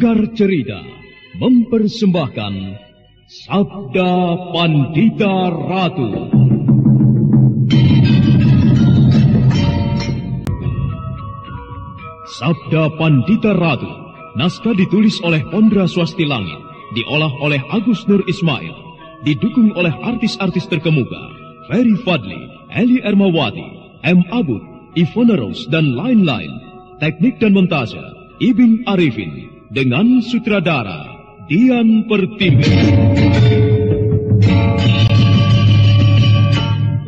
Sanggar Cerita mempersembahkan Sabda Pandita Ratu. Sabda Pandita Ratu, naskah ditulis oleh Ondra Swasti Langit, diolah oleh Agus Nur Ismail, didukung oleh artis-artis terkemuka, Ferry Fadli, Eli Ermawati, M. Abud, Ivona Rose, dan lain-lain. Teknik dan montase, Ibing Arifin, dengan sutradara Dian Pertiwi.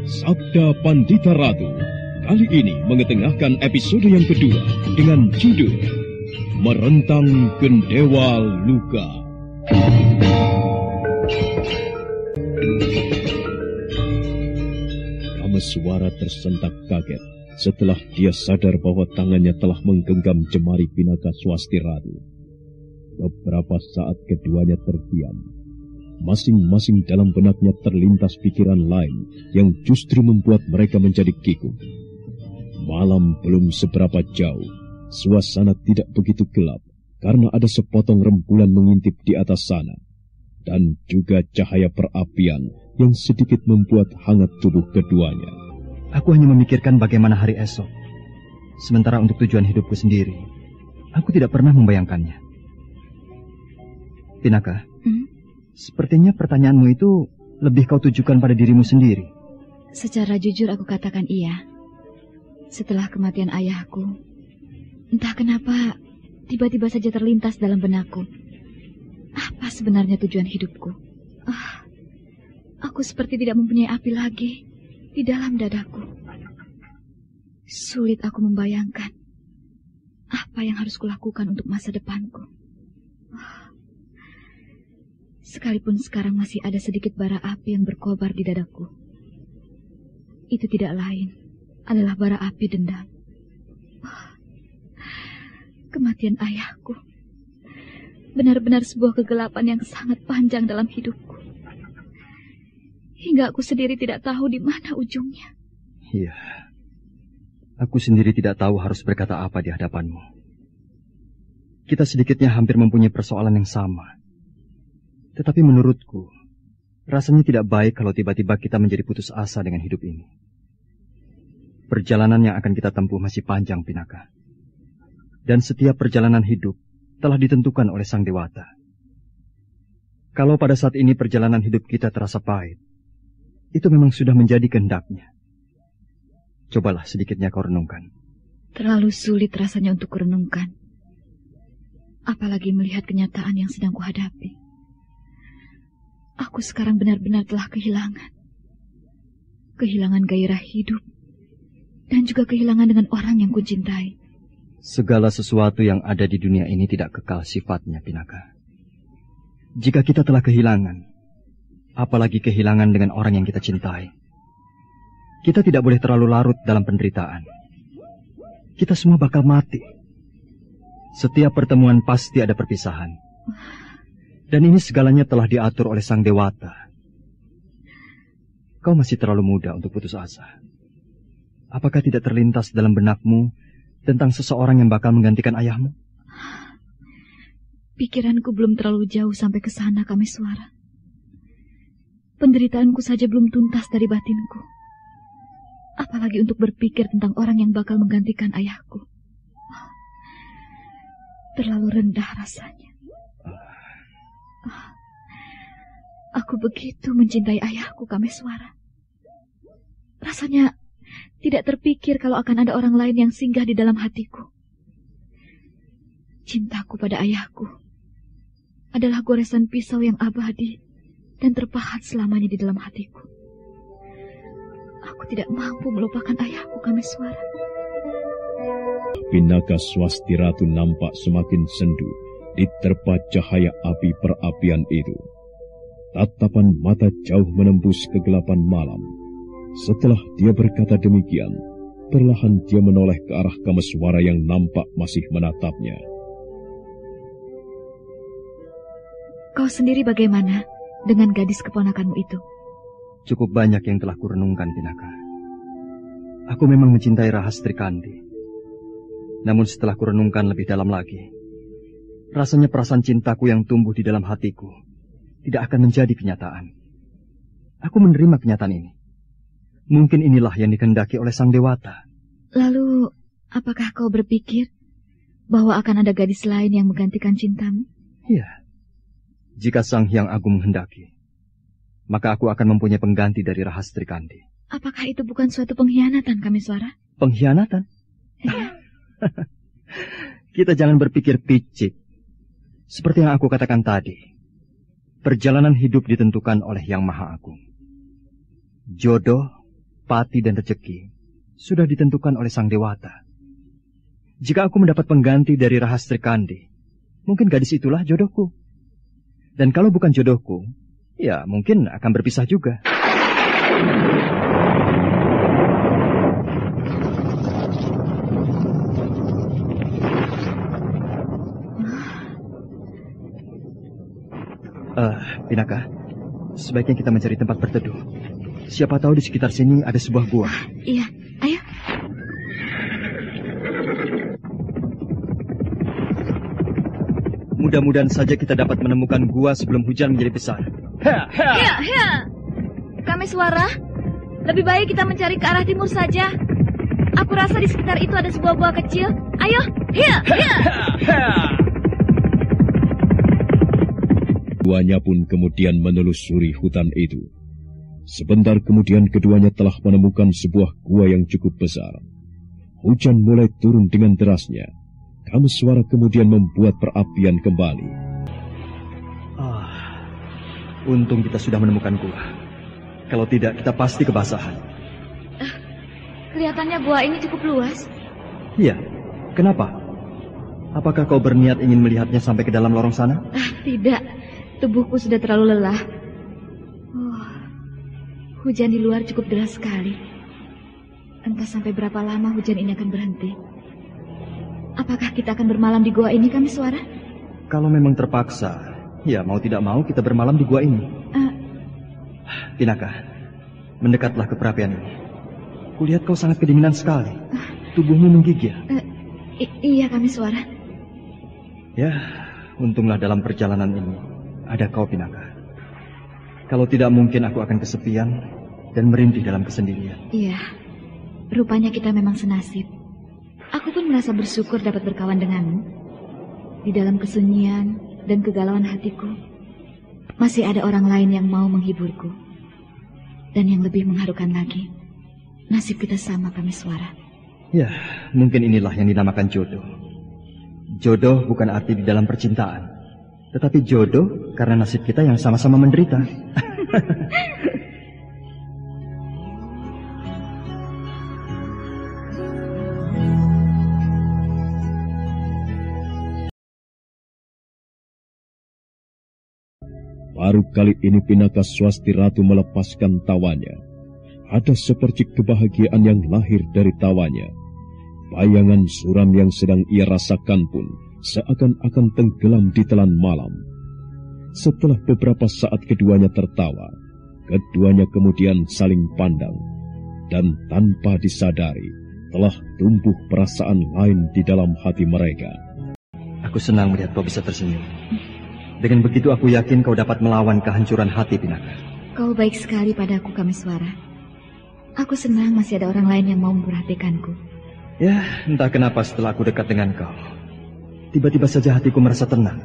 Sabda Pandita Ratu kali ini mengetengahkan episode yang kedua dengan judul Merentang Gendewa Luka. Kameswara tersentak kaget setelah dia sadar bahwa tangannya telah menggenggam jemari Pinaka Swasti Ratu. Beberapa saat keduanya terdiam. Masing-masing dalam benaknya terlintas pikiran lain yang justru membuat mereka menjadi kikuk. Malam belum seberapa jauh, suasana tidak begitu gelap karena ada sepotong rembulan mengintip di atas sana. Dan juga cahaya perapian yang sedikit membuat hangat tubuh keduanya. Aku hanya memikirkan bagaimana hari esok. Sementara untuk tujuan hidupku sendiri, aku tidak pernah membayangkannya. Pinaka, sepertinya pertanyaanmu itu lebih kau tujukan pada dirimu sendiri. Secara jujur aku katakan iya. Setelah kematian ayahku, entah kenapa tiba-tiba saja terlintas dalam benakku. Apa sebenarnya tujuan hidupku? Aku seperti tidak mempunyai api lagi di dalam dadaku. Sulit aku membayangkan apa yang harus kulakukan untuk masa depanku. Sekalipun sekarang masih ada sedikit bara api yang berkobar di dadaku, itu tidak lain adalah bara api dendam. Kematian ayahku benar-benar sebuah kegelapan yang sangat panjang dalam hidupku. Hingga aku sendiri tidak tahu di mana ujungnya. Iya, aku sendiri tidak tahu harus berkata apa di hadapanmu. Kita sedikitnya hampir mempunyai persoalan yang sama. Tetapi menurutku, rasanya tidak baik kalau tiba-tiba kita menjadi putus asa dengan hidup ini. Perjalanan yang akan kita tempuh masih panjang, Pinaka. Dan setiap perjalanan hidup telah ditentukan oleh Sang Dewata. Kalau pada saat ini perjalanan hidup kita terasa pahit, itu memang sudah menjadi kehendaknya. Cobalah sedikitnya kau renungkan. Terlalu sulit rasanya untuk kurenungkan. Apalagi melihat kenyataan yang sedang kuhadapi. Aku sekarang benar-benar telah kehilangan. Kehilangan gairah hidup. Dan juga kehilangan dengan orang yang kucintai. Segala sesuatu yang ada di dunia ini tidak kekal sifatnya, Pinaka. Jika kita telah kehilangan, apalagi kehilangan dengan orang yang kita cintai, kita tidak boleh terlalu larut dalam penderitaan. Kita semua bakal mati. Setiap pertemuan pasti ada perpisahan. Dan ini segalanya telah diatur oleh Sang Dewata. Kau masih terlalu muda untuk putus asa. Apakah tidak terlintas dalam benakmu tentang seseorang yang bakal menggantikan ayahmu? Pikiranku belum terlalu jauh sampai ke sana, Kameswara. Penderitaanku saja belum tuntas dari batinku. Apalagi untuk berpikir tentang orang yang bakal menggantikan ayahku. Terlalu rendah rasanya. Aku begitu mencintai ayahku, Kameswara. Rasanya tidak terpikir kalau akan ada orang lain yang singgah di dalam hatiku. Cintaku pada ayahku adalah goresan pisau yang abadi dan terpahat selamanya di dalam hatiku. Aku tidak mampu melupakan ayahku, Kameswara. Pinaka Swasti Ratu nampak semakin sendu diterpa cahaya api perapian itu. Tatapan mata jauh menembus kegelapan malam. Setelah dia berkata demikian, perlahan dia menoleh ke arah Kameswara yang nampak masih menatapnya. Kau sendiri bagaimana dengan gadis keponakanmu itu? Cukup banyak yang telah kurenungkan, Pinaka. Aku memang mencintai Rahastri Kandi. Namun setelah kurenungkan lebih dalam lagi, rasanya perasaan cintaku yang tumbuh di dalam hatiku tidak akan menjadi kenyataan. Aku menerima kenyataan ini. Mungkin inilah yang dikehendaki oleh Sang Dewata. Lalu, apakah kau berpikir bahwa akan ada gadis lain yang menggantikan cintamu? Iya. Jika Sang Hyang Agung menghendaki, maka aku akan mempunyai pengganti dari Rahastri Kandi. Apakah itu bukan suatu pengkhianatan, Kameswara? Pengkhianatan? Iya. Kita jangan berpikir picik. Seperti yang aku katakan tadi, perjalanan hidup ditentukan oleh Yang Maha Agung. Jodoh, pati, dan rezeki sudah ditentukan oleh Sang Dewata. Jika aku mendapat pengganti dari Rahastri Kandi, mungkin gadis itulah jodohku. Dan kalau bukan jodohku, ya mungkin akan berpisah juga. Pinaka, sebaiknya kita mencari tempat berteduh. Siapa tahu di sekitar sini ada sebuah gua. Iya, ayo. Mudah-mudahan saja kita dapat menemukan gua sebelum hujan menjadi besar. Iya. Kameswara, lebih baik kita mencari ke arah timur saja. Aku rasa di sekitar itu ada sebuah gua kecil. Ayo, iya. Keduanya pun kemudian menelusuri hutan itu. Sebentar kemudian keduanya telah menemukan sebuah gua yang cukup besar. Hujan mulai turun dengan derasnya. Kameswara kemudian membuat perapian kembali. Untung kita sudah menemukan gua. Kalau tidak, kita pasti kebasahan. Kelihatannya gua ini cukup luas. Iya, kenapa? Apakah kau berniat ingin melihatnya sampai ke dalam lorong sana? Tidak. Tubuhku sudah terlalu lelah. Hujan di luar cukup deras sekali. Entah sampai berapa lama hujan ini akan berhenti. Apakah kita akan bermalam di gua ini, Kameswara? Kalau memang terpaksa, ya mau tidak mau kita bermalam di gua ini. Pinaka, mendekatlah ke perapian ini. Kulihat kau sangat kedinginan sekali. Tubuhmu menggigil. Iya, Kameswara. Ya, untunglah dalam perjalanan ini ada kau, Pinaka. Kalau tidak mungkin aku akan kesepian dan merintih dalam kesendirian. Iya, rupanya kita memang senasib. Aku pun merasa bersyukur dapat berkawan denganmu. Di dalam kesunyian dan kegalauan hatiku, masih ada orang lain yang mau menghiburku. Dan yang lebih mengharukan lagi, nasib kita sama, Kameswara. Ya, mungkin inilah yang dinamakan jodoh. Jodoh bukan arti di dalam percintaan, tetapi jodoh karena nasib kita yang sama-sama menderita. Baru kali ini Pinaka Swasti Ratu melepaskan tawanya. Ada sepercik kebahagiaan yang lahir dari tawanya. Bayangan suram yang sedang ia rasakan pun seakan-akan tenggelam di telan malam. Setelah beberapa saat keduanya tertawa, keduanya kemudian saling pandang. Dan tanpa disadari, telah tumbuh perasaan lain di dalam hati mereka. Aku senang melihat kau bisa tersenyum. Dengan begitu aku yakin kau dapat melawan kehancuran hati, Pinaka. Kau baik sekali padaku, Kameswara. Aku senang masih ada orang lain yang mau memperhatikanku. Ya, entah kenapa setelah aku dekat dengan kau, tiba-tiba saja hatiku merasa tenang.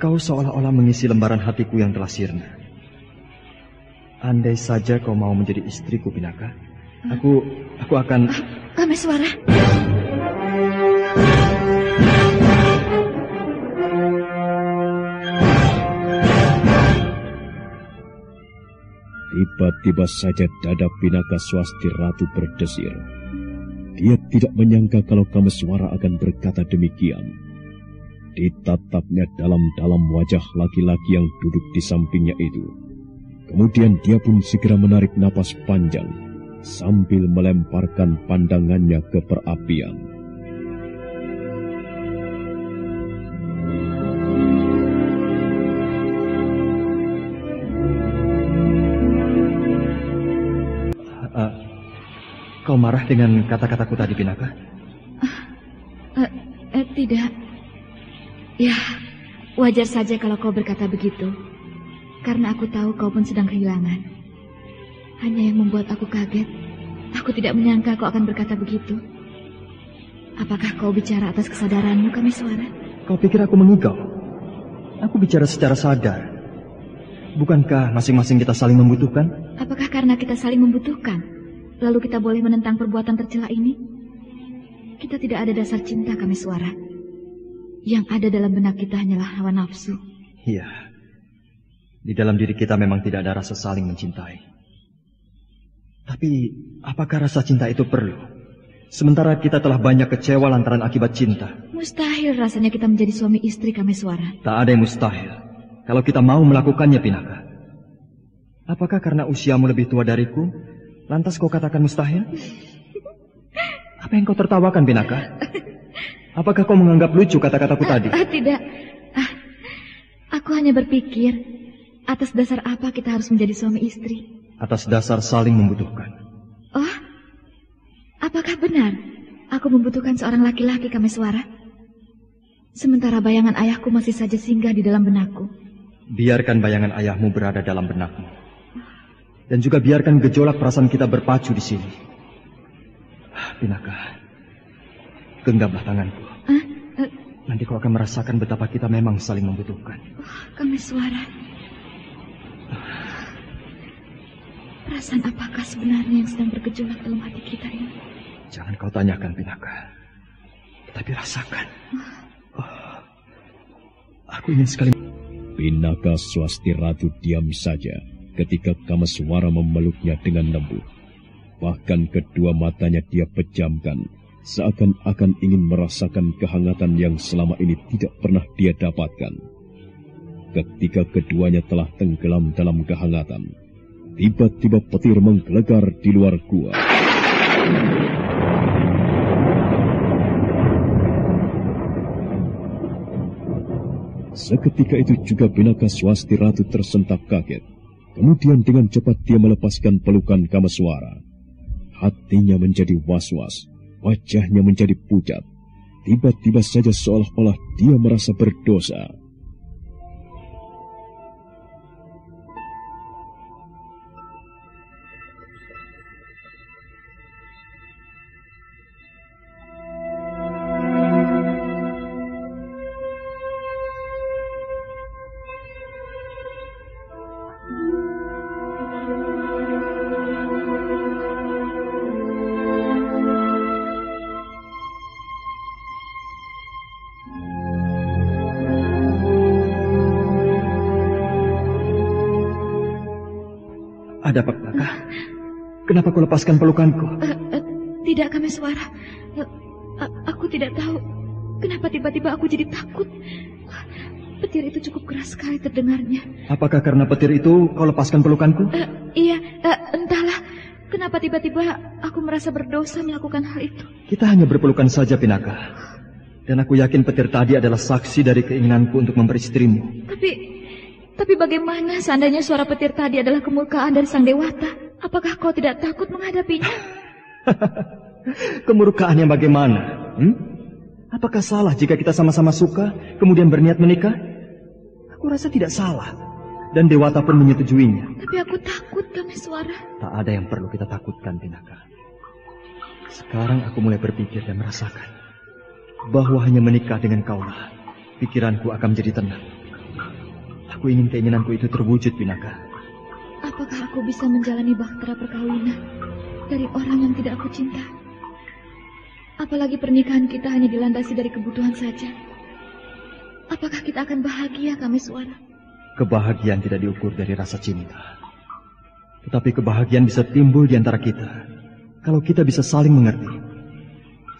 Kau seolah-olah mengisi lembaran hatiku yang telah sirna. Andai saja kau mau menjadi istriku, Pinaka, aku akan... Kameswara. Tiba-tiba saja dada Pinaka Swasti Ratu berdesir. Dia tidak menyangka kalau Kameswara akan berkata demikian. Ditatapnya dalam-dalam wajah laki-laki yang duduk di sampingnya itu. Kemudian dia pun segera menarik napas panjang sambil melemparkan pandangannya ke perapian. Kau marah dengan kata-kataku tadi, Pinaka? Tidak. Ya, wajar saja kalau kau berkata begitu. Karena aku tahu kau pun sedang kehilangan. Hanya yang membuat aku kaget, aku tidak menyangka kau akan berkata begitu. Apakah kau bicara atas kesadaranmu, Kameswara? Kau pikir aku mengigau? Aku bicara secara sadar. Bukankah masing-masing kita saling membutuhkan? Apakah karena kita saling membutuhkan, lalu kita boleh menentang perbuatan tercela ini? Kita tidak ada dasar cinta, Kameswara. Yang ada dalam benak kita hanyalah hawa nafsu. Iya. Di dalam diri kita memang tidak ada rasa saling mencintai. Tapi, apakah rasa cinta itu perlu? Sementara kita telah banyak kecewa lantaran akibat cinta. Mustahil rasanya kita menjadi suami istri, Kameswara. Tak ada yang mustahil. Kalau kita mau melakukannya, Pinaka. Apakah karena usiamu lebih tua dariku, lantas kau katakan mustahil? Apa yang kau tertawakan, Pinaka? Apakah kau menganggap lucu kata-kataku tadi? Tidak. Aku hanya berpikir, atas dasar apa kita harus menjadi suami istri? Atas dasar saling membutuhkan. Oh, apakah benar aku membutuhkan seorang laki-laki, Kameswara? Sementara bayangan ayahku masih saja singgah di dalam benakku. Biarkan bayangan ayahmu berada dalam benakmu. Dan juga biarkan gejolak perasaan kita berpacu di sini. Pinaka, genggamlah tanganku. Nanti kau akan merasakan betapa kita memang saling membutuhkan. Kameswara. Perasaan apakah sebenarnya yang sedang bergejolak dalam hati kita ini? Jangan kau tanyakan, Pinaka. Tapi rasakan. Aku ingin sekali. Pinaka Swasti Ratu diam saja ketika Kameswara memeluknya dengan lembut. Bahkan kedua matanya dia pejamkan, seakan-akan ingin merasakan kehangatan yang selama ini tidak pernah dia dapatkan. Ketika keduanya telah tenggelam dalam kehangatan, tiba-tiba petir menggelegar di luar gua. Seketika itu juga Pinaka Swasti Ratu tersentak kaget. Kemudian dengan cepat dia melepaskan pelukan Kameswara. Hatinya menjadi was-was, wajahnya menjadi pucat. Tiba-tiba saja seolah-olah dia merasa berdosa. Ada apa, Pinaka? Kenapa kau lepaskan pelukanku? Tidak, Kameswara. Aku tidak tahu kenapa tiba-tiba aku jadi takut. Petir itu cukup keras sekali terdengarnya. Apakah karena petir itu kau lepaskan pelukanku? Iya, entahlah. Kenapa tiba-tiba aku merasa berdosa melakukan hal itu. Kita hanya berpelukan saja, Pinaka. Dan aku yakin petir tadi adalah saksi dari keinginanku untuk memperistirimu. Tapi bagaimana seandainya suara petir tadi adalah kemurkaan dari Sang Dewata? Apakah kau tidak takut menghadapinya? Kemurkaan yang bagaimana? Apakah salah jika kita sama-sama suka, kemudian berniat menikah? Aku rasa tidak salah. Dan Dewata pun menyetujuinya. Tapi aku takut, Kameswara. Tak ada yang perlu kita takutkan, Pinaka. Sekarang aku mulai berpikir dan merasakan bahwa hanya menikah dengan kaulah, pikiranku akan menjadi tenang. Aku ingin keinginanku itu terwujud, Pinaka. Apakah aku bisa menjalani bahtera perkawinan dari orang yang tidak aku cinta? Apalagi pernikahan kita hanya dilandasi dari kebutuhan saja. Apakah kita akan bahagia, Kameswara? Kebahagiaan tidak diukur dari rasa cinta. Tetapi kebahagiaan bisa timbul di antara kita kalau kita bisa saling mengerti.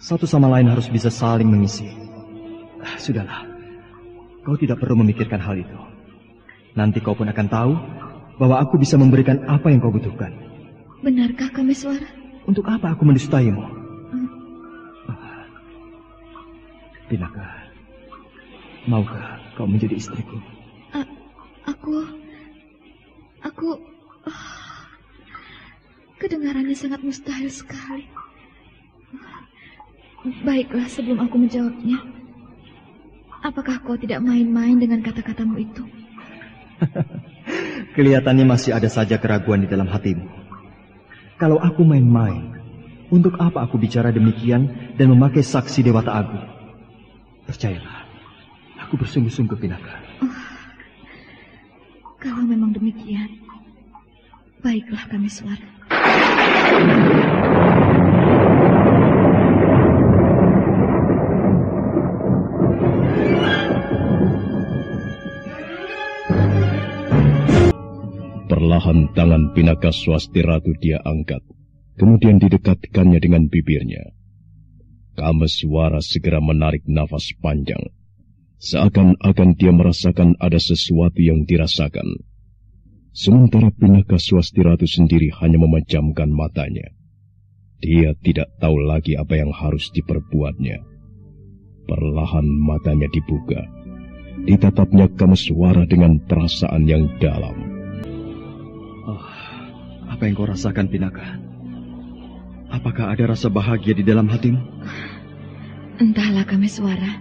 Satu sama lain harus bisa saling mengisi. Sudahlah, kau tidak perlu memikirkan hal itu. Nanti kau pun akan tahu bahwa aku bisa memberikan apa yang kau butuhkan. Benarkah, Kameswara? Untuk apa aku mendustaimu? Pinaka, maukah kau menjadi istriku? Aku... kedengarannya sangat mustahil sekali. Baiklah, sebelum aku menjawabnya, Apakah kau tidak main-main dengan kata-katamu itu? Kelihatannya masih ada saja keraguan di dalam hatimu. Kalau aku main-main, untuk apa aku bicara demikian dan memakai saksi Dewata Agung? Percayalah, aku bersungguh-sungguh, Pinaka. Kalau memang demikian, baiklah Kameswara. Perlahan tangan Pinaka Swasti Ratu dia angkat, kemudian didekatkannya dengan bibirnya. Kameswara segera menarik nafas panjang, seakan-akan dia merasakan ada sesuatu yang dirasakan. Sementara Pinaka Swasti Ratu sendiri hanya memejamkan matanya. Dia tidak tahu lagi apa yang harus diperbuatnya. Perlahan matanya dibuka, ditatapnya Kameswara dengan perasaan yang dalam. Apa yang kau rasakan, Pinaka? Apakah ada rasa bahagia di dalam hatimu? Entahlah Kameswara.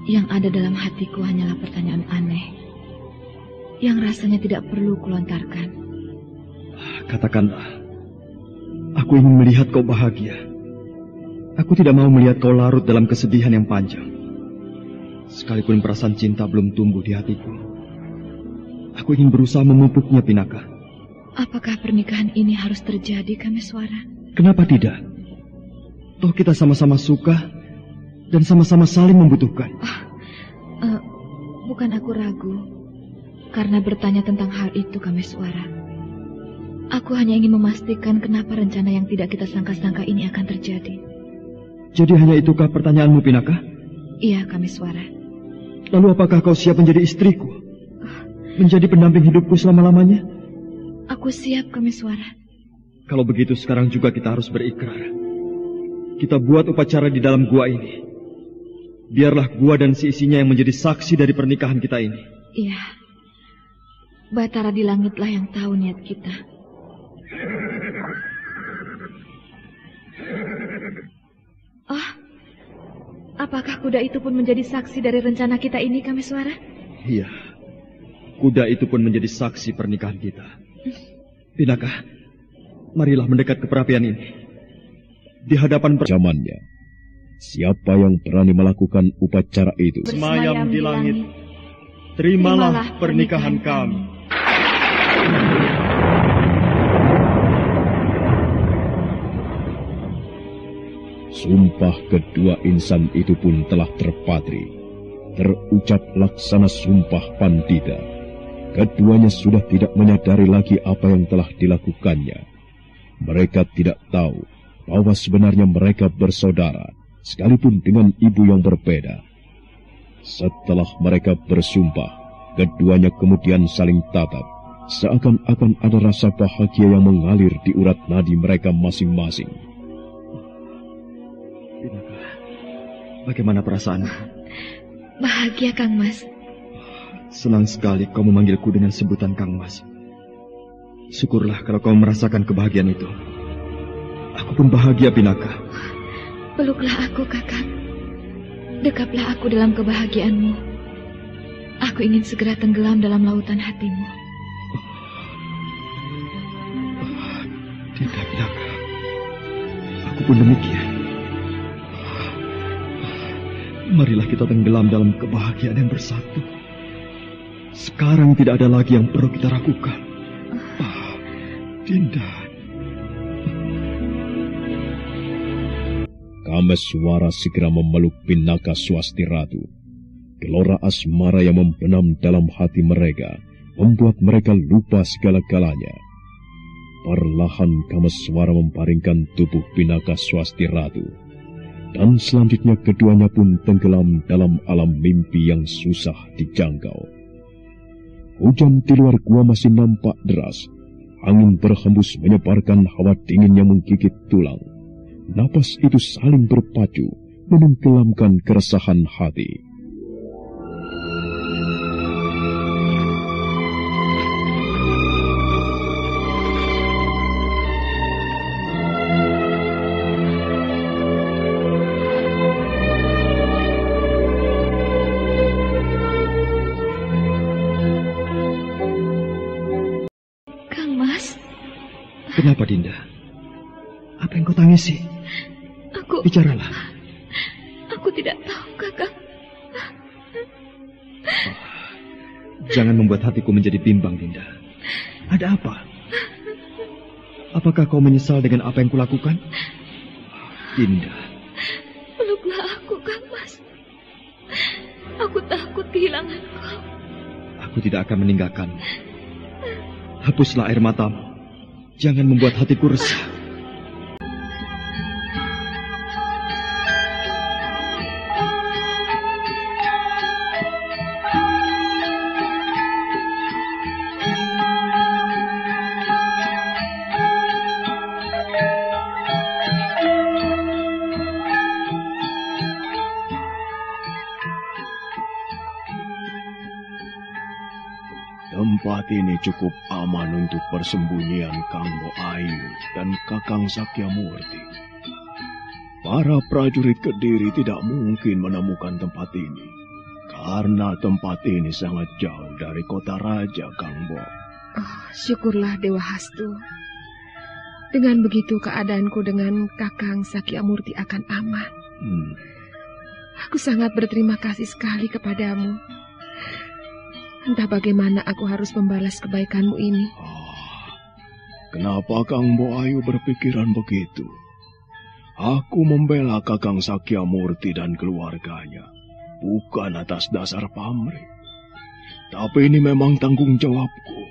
Yang ada dalam hatiku hanyalah pertanyaan aneh, yang rasanya tidak perlu kulontarkan. Katakanlah, aku ingin melihat kau bahagia. Aku tidak mau melihat kau larut dalam kesedihan yang panjang. Sekalipun perasaan cinta belum tumbuh di hatiku, aku ingin berusaha memupuknya, Pinaka. Apakah pernikahan ini harus terjadi, Kameswara? Kenapa tidak? Toh kita sama-sama suka dan sama-sama saling membutuhkan. Bukan aku ragu karena bertanya tentang hal itu, Kameswara. Aku hanya ingin memastikan kenapa rencana yang tidak kita sangka-sangka ini akan terjadi. Jadi hanya itukah pertanyaanmu, Pinaka? Iya, Kameswara. Lalu apakah kau siap menjadi istriku? Menjadi pendamping hidupku selama-lamanya? Aku siap, Kameswara. Kalau begitu sekarang juga kita harus berikrar. Kita buat upacara di dalam gua ini. Biarlah gua dan seisinya yang menjadi saksi dari pernikahan kita ini. Iya. Batara di langitlah yang tahu niat kita. Apakah kuda itu pun menjadi saksi dari rencana kita ini, Kameswara? Iya. Kuda itu pun menjadi saksi pernikahan kita. Pinaka, marilah mendekat ke perapian ini. Di hadapan zamannya, siapa yang berani melakukan upacara itu? Bersemayam di langit, terimalah pernikahan kami. Sumpah kedua insan itu pun telah terpatri. Terucap laksana sumpah pandita. Keduanya sudah tidak menyadari lagi apa yang telah dilakukannya. Mereka tidak tahu bahwa sebenarnya mereka bersaudara, sekalipun dengan ibu yang berbeda. Setelah mereka bersumpah, keduanya kemudian saling tatap, seakan-akan ada rasa bahagia yang mengalir di urat nadi mereka masing-masing. Bagaimana perasaanmu? Bahagia, Kang Mas. Senang sekali kau memanggilku dengan sebutan Kang Mas. Syukurlah kalau kau merasakan kebahagiaan itu. Aku pun bahagia, Pinaka. Peluklah aku, Kakak. Dekaplah aku dalam kebahagiaanmu. Aku ingin segera tenggelam dalam lautan hatimu. Tidak, Pinaka. Aku pun demikian. Marilah kita tenggelam dalam kebahagiaan yang bersatu. Sekarang tidak ada lagi yang perlu kita ragukan. Dinda. Kameswara segera memeluk Pinaka Swasti Ratu. Gelora asmara yang membenam dalam hati mereka membuat mereka lupa segala-galanya. Perlahan Kameswara memparingkan tubuh Pinaka Swasti Ratu. Dan selanjutnya keduanya pun tenggelam dalam alam mimpi yang susah dijangkau. Hujan di luar gua masih nampak deras. Angin berhembus menyebarkan hawa dingin yang menggigit tulang. Napas itu saling berpacu, menenggelamkan keresahan hati. Kenapa, Dinda? Apa yang kau tangisi? Bicaralah. Aku tidak tahu, Kakang. Jangan membuat hatiku menjadi bimbang, Dinda. Ada apa? Apakah kau menyesal dengan apa yang kulakukan? Dinda. Peluklah aku, Kang Mas. Aku takut kehilangan kau. Aku tidak akan meninggalkanmu. Hapuslah air matamu. Jangan membuat hatiku resah. Tempat ini cukup aman untuk persembunyian Kang Mbok Ayu dan Kakang Sakyamurti. Para prajurit Kediri tidak mungkin menemukan tempat ini, karena tempat ini sangat jauh dari kota raja, Kang Mbok. Oh, syukurlah Dewa Hastu. Dengan begitu keadaanku dengan Kakang Sakyamurti akan aman. Aku sangat berterima kasih sekali kepadamu. Entah bagaimana aku harus membalas kebaikanmu ini. Kenapa Kang Mbok Ayu berpikiran begitu? Aku membela Kakang Sakyamurti dan keluarganya, bukan atas dasar pamrih. Tapi ini memang tanggung jawabku.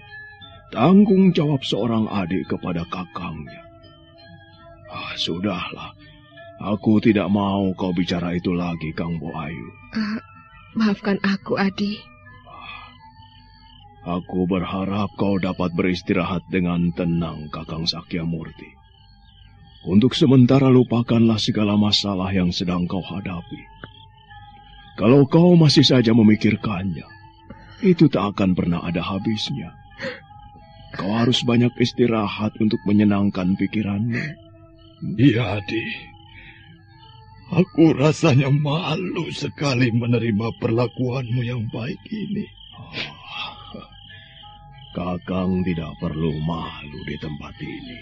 Tanggung jawab seorang adik kepada kakangnya. Sudahlah. Aku tidak mau kau bicara itu lagi, Kang Mbok Ayu. Maafkan aku, Adi. Aku berharap kau dapat beristirahat dengan tenang, Kakang Sakyamurti. Untuk sementara lupakanlah segala masalah yang sedang kau hadapi. Kalau kau masih saja memikirkannya, itu tak akan pernah ada habisnya. Kau harus banyak istirahat untuk menyenangkan pikiranmu. Iya, Adi. Aku rasanya malu sekali menerima perlakuanmu yang baik ini. Kakang tidak perlu malu di tempat ini.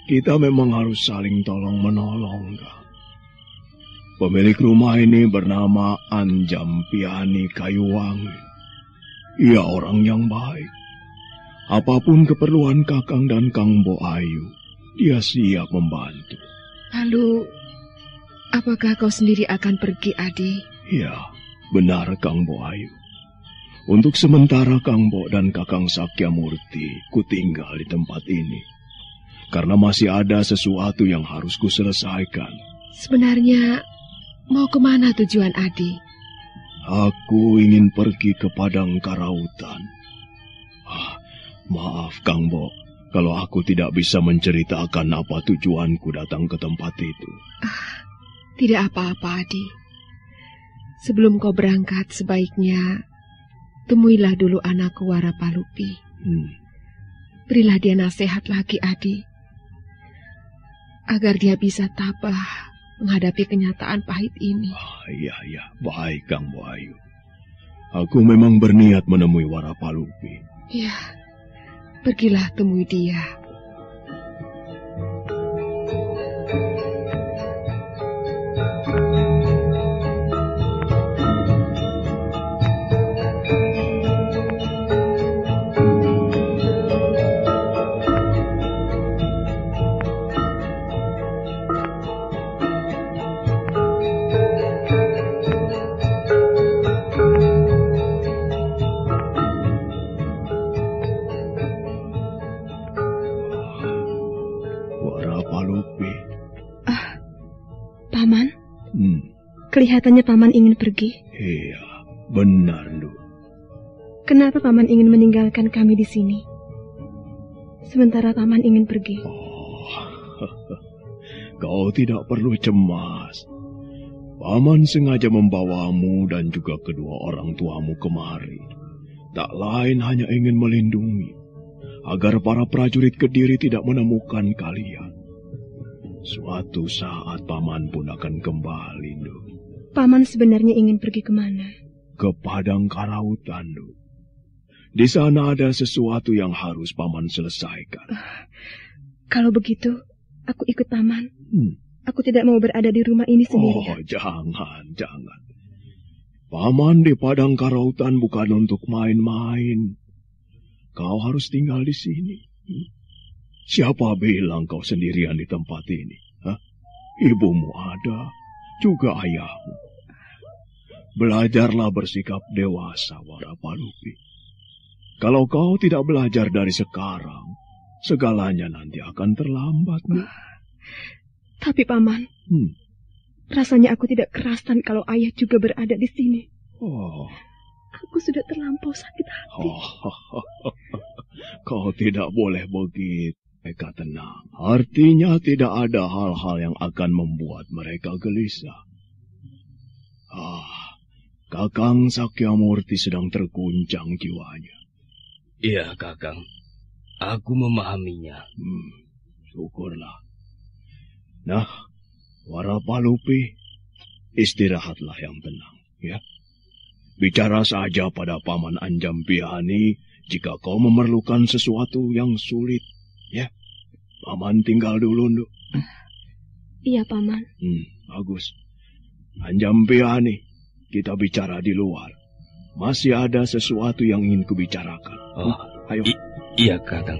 Kita memang harus saling tolong-menolong, Kang. Pemilik rumah ini bernama Anjam Piani Kayuwangi. Ia orang yang baik. Apapun keperluan Kakang dan Kang Mbok Ayu, dia siap membantu. Lalu, apakah kau sendiri akan pergi, Adi? Ya, benar Kang Mbok Ayu. Untuk sementara Kang Mbok dan Kakang Sakyamurti ku tinggal di tempat ini. Karena masih ada sesuatu yang harus ku selesaikan. Sebenarnya mau kemana tujuan Adi? Aku ingin pergi ke Padang Karautan. Maaf Kang Mbok, kalau aku tidak bisa menceritakan apa tujuanku datang ke tempat itu. Tidak apa-apa, Adi. Sebelum kau berangkat, sebaiknya temuilah dulu anakku Warapalupi. Berilah dia nasihat lagi, Adi. Agar dia bisa tabah menghadapi kenyataan pahit ini. Iya, baik Kang Mbok Ayu. Aku memang berniat menemui Warapalupi. Iya, pergilah temui dia. Paman? Kelihatannya Paman ingin pergi. Iya, benar, Ndu. Kenapa Paman ingin meninggalkan kami di sini? Sementara Paman ingin pergi. Kau tidak perlu cemas. Paman sengaja membawamu dan juga kedua orang tuamu kemari. Tak lain hanya ingin melindungi, agar para prajurit Kediri tidak menemukan kalian. Suatu saat Paman pun akan kembali, Ndu. Paman sebenarnya ingin pergi kemana? Ke Padang Karautan, Ndu. Di sana ada sesuatu yang harus Paman selesaikan. Kalau begitu, aku ikut Paman. Aku tidak mau berada di rumah ini sendirian. Oh, jangan. Paman di padang karautan bukan untuk main-main. Kau harus tinggal di sini. Siapa bilang kau sendirian di tempat ini? Hah? Ibumu ada, juga ayahmu. Belajarlah bersikap dewasa, Warapalupi. Kalau kau tidak belajar dari sekarang, segalanya nanti akan terlambat. Tapi Paman, rasanya aku tidak kerasan kalau ayah juga berada di sini. Aku sudah terlampau sakit hati. Kau tidak boleh begitu. Mereka tenang. Artinya tidak ada hal-hal yang akan membuat mereka gelisah. Kakang Sakyamurti sedang terguncang jiwanya. Iya, Kakang. Aku memahaminya. Syukurlah. Nah, Warapalupi, istirahatlah yang tenang, ya. Bicara saja pada Paman Anjampihani jika kau memerlukan sesuatu yang sulit. Ya, Paman tinggal dulu, Nduk. Iya, Paman. Bagus. Anjampihani, kita bicara di luar. Masih ada sesuatu yang ingin kubicarakan. Ayo. Iya, Kakang.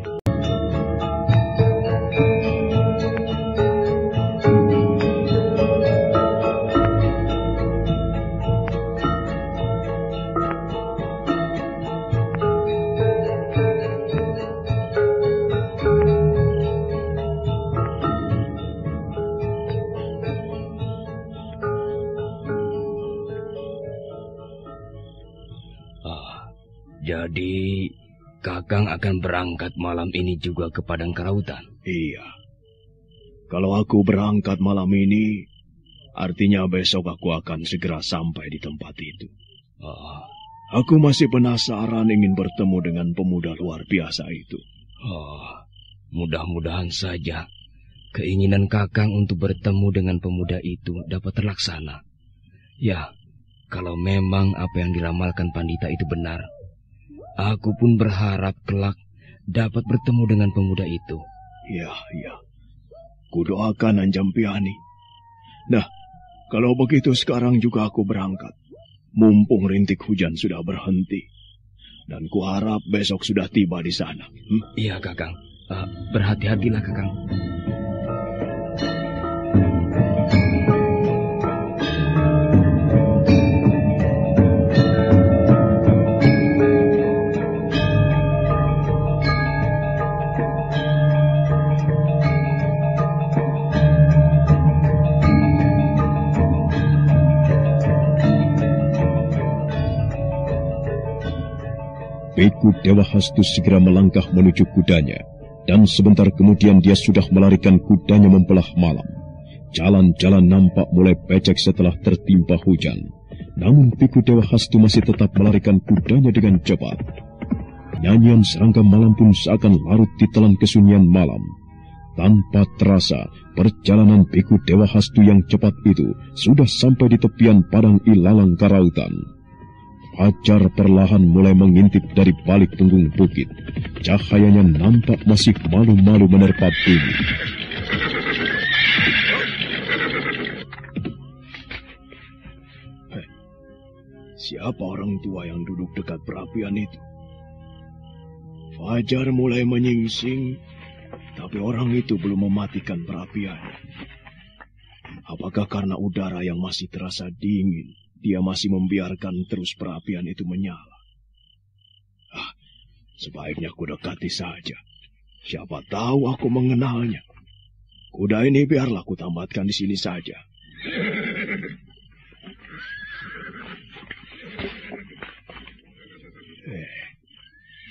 Jadi, Kakang akan berangkat malam ini juga ke padang karautan? Iya. Kalau aku berangkat malam ini, artinya besok aku akan segera sampai di tempat itu. Aku masih penasaran ingin bertemu dengan pemuda luar biasa itu. Mudah-mudahan saja keinginan Kakang untuk bertemu dengan pemuda itu dapat terlaksana. Ya, kalau memang apa yang diramalkan Pandita itu benar, aku pun berharap kelak dapat bertemu dengan pemuda itu. Ya. Kudoakan Anjampihani. Nah, kalau begitu sekarang juga aku berangkat. Mumpung rintik hujan sudah berhenti. Dan kuharap besok sudah tiba di sana. Iya, Kakang. Berhati-hatilah, Kakang. Biku Dewa Hastu segera melangkah menuju kudanya, dan sebentar kemudian dia sudah melarikan kudanya membelah malam. Jalan-jalan nampak mulai becek setelah tertimpa hujan, namun Biku Dewa Hastu masih tetap melarikan kudanya dengan cepat. Nyanyian serangga malam pun seakan larut di telan kesunyian malam. Tanpa terasa, perjalanan Biku Dewa Hastu yang cepat itu sudah sampai di tepian padang ilalang karautan. Fajar perlahan mulai mengintip dari balik punggung bukit. Cahayanya nampak masih malu-malu menerpa bumi. Siapa orang tua yang duduk dekat perapian itu? Fajar mulai menyingsing, tapi orang itu belum mematikan perapian. Apakah karena udara yang masih terasa dingin, dia masih membiarkan terus perapian itu menyala? Sebaiknya aku dekati saja. Siapa tahu aku mengenalnya. Kuda ini biarlah aku tambatkan di sini saja.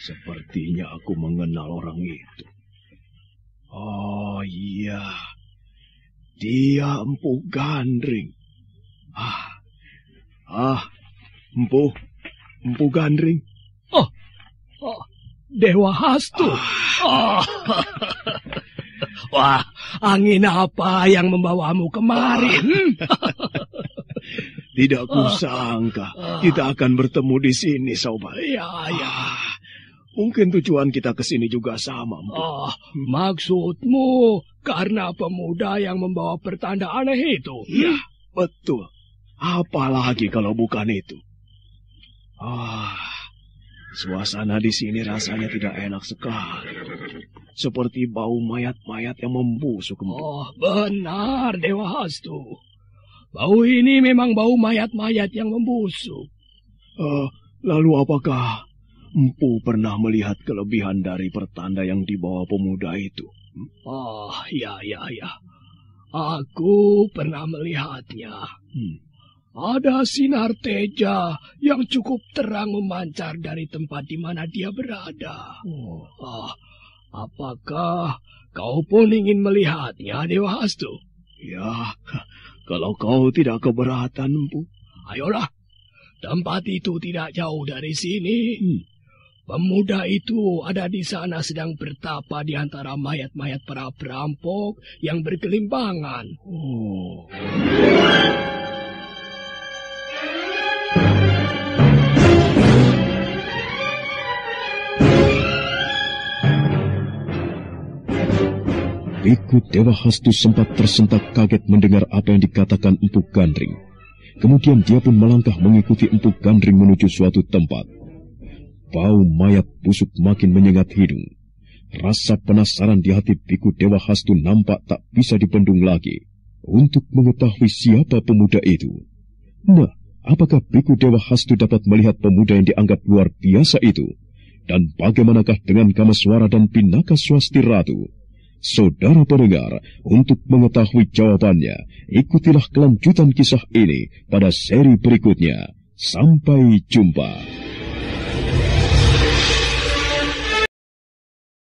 Sepertinya aku mengenal orang itu. Oh iya, dia Empu Gandring. Empu Gandring. Dewa Hastu. Wah, angin apa yang membawamu kemarin? Tidak kusangka kita akan bertemu di sini, Sobat. Ya. Mungkin tujuan kita ke sini juga sama, Empu. Maksudmu karena pemuda yang membawa pertanda aneh itu? Ya, betul. Apalagi kalau bukan itu. Suasana di sini rasanya tidak enak sekali. Seperti bau mayat-mayat yang membusuk. Benar, Dewa Hastu. Bau ini memang bau mayat-mayat yang membusuk. Lalu apakah Empu pernah melihat kelebihan dari pertanda yang dibawa pemuda itu? Ya. Aku pernah melihatnya. Ada sinar teja yang cukup terang memancar dari tempat di mana dia berada. Apakah kau pun ingin melihatnya, Dewa Hastu? Ya, kalau kau tidak keberatan, Empu. Ayolah, tempat itu tidak jauh dari sini. Pemuda itu ada di sana sedang bertapa di antara mayat-mayat para perampok yang bergelimpangan. Biku Dewa Hastu sempat tersentak kaget mendengar apa yang dikatakan Empu Gandring. Kemudian dia pun melangkah mengikuti Empu Gandring menuju suatu tempat. Bau mayat busuk makin menyengat hidung. Rasa penasaran di hati Biku Dewa Hastu nampak tak bisa dibendung lagi untuk mengetahui siapa pemuda itu. Nah, apakah Biku Dewa Hastu dapat melihat pemuda yang dianggap luar biasa itu? Dan bagaimanakah dengan Kameswara dan Pinaka Swasti Ratu? Saudara pendengar, untuk mengetahui jawabannya, ikutilah kelanjutan kisah ini pada seri berikutnya. Sampai jumpa.